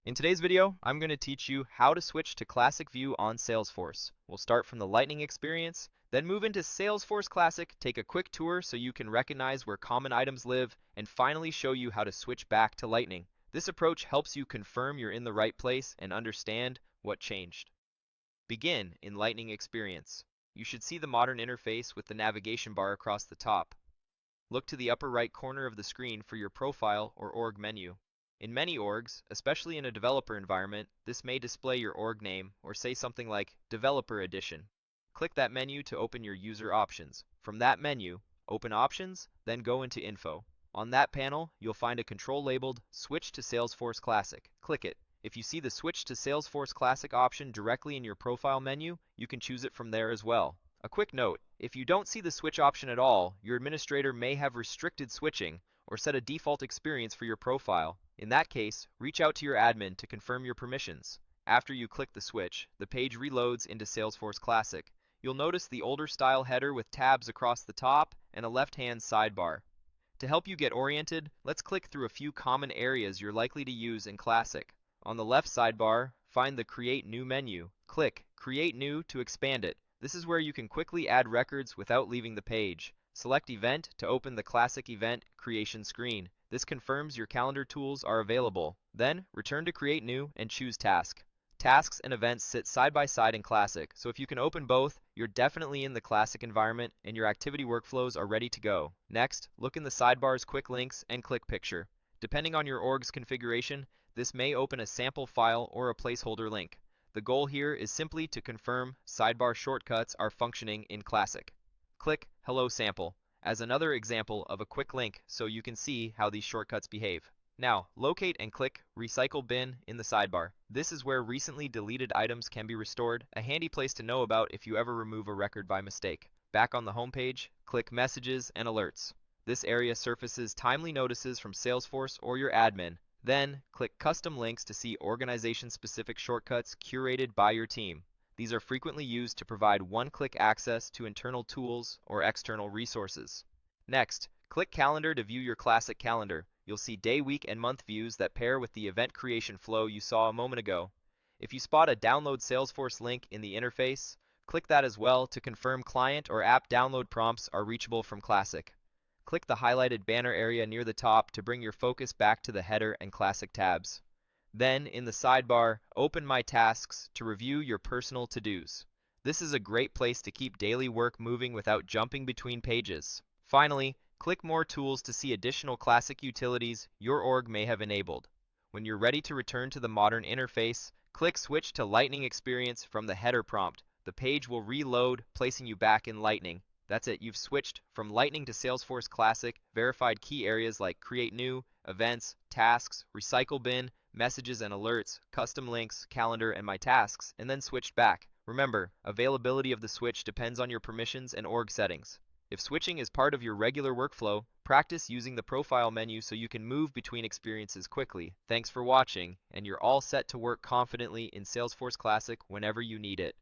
In today's video, I'm going to teach you how to switch to Classic View on Salesforce. We'll start from the Lightning experience, then move into Salesforce Classic, take a quick tour so you can recognize where common items live, and finally show you how to switch back to Lightning. This approach helps you confirm you're in the right place and understand what changed. Begin in Lightning experience. You should see the modern interface with the navigation bar across the top. Look to the upper right corner of the screen for your profile or org menu. In many orgs, especially in a developer environment, this may display your org name or say something like Developer Edition. Click that menu to open your user options. From that menu, open Options, then go into Info. On that panel, you'll find a control labeled Switch to Salesforce Classic. Click it. If you see the Switch to Salesforce Classic option directly in your profile menu, you can choose it from there as well. A quick note, if you don't see the switch option at all, your administrator may have restricted switching or set a default experience for your profile. In that case, reach out to your admin to confirm your permissions. After you click the switch, the page reloads into Salesforce Classic. You'll notice the older style header with tabs across the top and a left-hand sidebar. To help you get oriented, let's click through a few common areas you're likely to use in Classic. On the left sidebar, find the Create New menu. Click Create New to expand it. This is where you can quickly add records without leaving the page. Select Event to open the Classic Event Creation screen. This confirms your calendar tools are available. Then, return to Create New and choose Task. Tasks and events sit side by side in Classic, so if you can open both, you're definitely in the Classic environment and your activity workflows are ready to go. Next, look in the sidebar's Quick Links and click Picture. Depending on your org's configuration, this may open a sample file or a placeholder link. The goal here is simply to confirm sidebar shortcuts are functioning in Classic. Click Hello Sample as another example of a quick link so you can see how these shortcuts behave. Now, locate and click Recycle Bin in the sidebar. This is where recently deleted items can be restored, a handy place to know about if you ever remove a record by mistake. Back on the home page, click Messages and Alerts. This area surfaces timely notices from Salesforce or your admin. Then, click Custom Links to see organization-specific shortcuts curated by your team. These are frequently used to provide one-click access to internal tools or external resources. Next, click Calendar to view your Classic calendar. You'll see day, week, and month views that pair with the event creation flow you saw a moment ago. If you spot a Download Salesforce link in the interface, click that as well to confirm client or app download prompts are reachable from Classic. Click the highlighted banner area near the top to bring your focus back to the header and Classic tabs. Then, in the sidebar, open My Tasks to review your personal to-dos. This is a great place to keep daily work moving without jumping between pages. Finally, click More Tools to see additional Classic utilities your org may have enabled. When you're ready to return to the modern interface, click Switch to Lightning Experience from the header prompt. The page will reload, placing you back in Lightning. That's it, you've switched from Lightning to Salesforce Classic, verified key areas like Create New, Events, Tasks, Recycle Bin, Messages and Alerts, Custom Links, Calendar, and My Tasks, and then switched back. Remember, availability of the switch depends on your permissions and org settings. If switching is part of your regular workflow, practice using the profile menu so you can move between experiences quickly. Thanks for watching, and you're all set to work confidently in Salesforce Classic whenever you need it.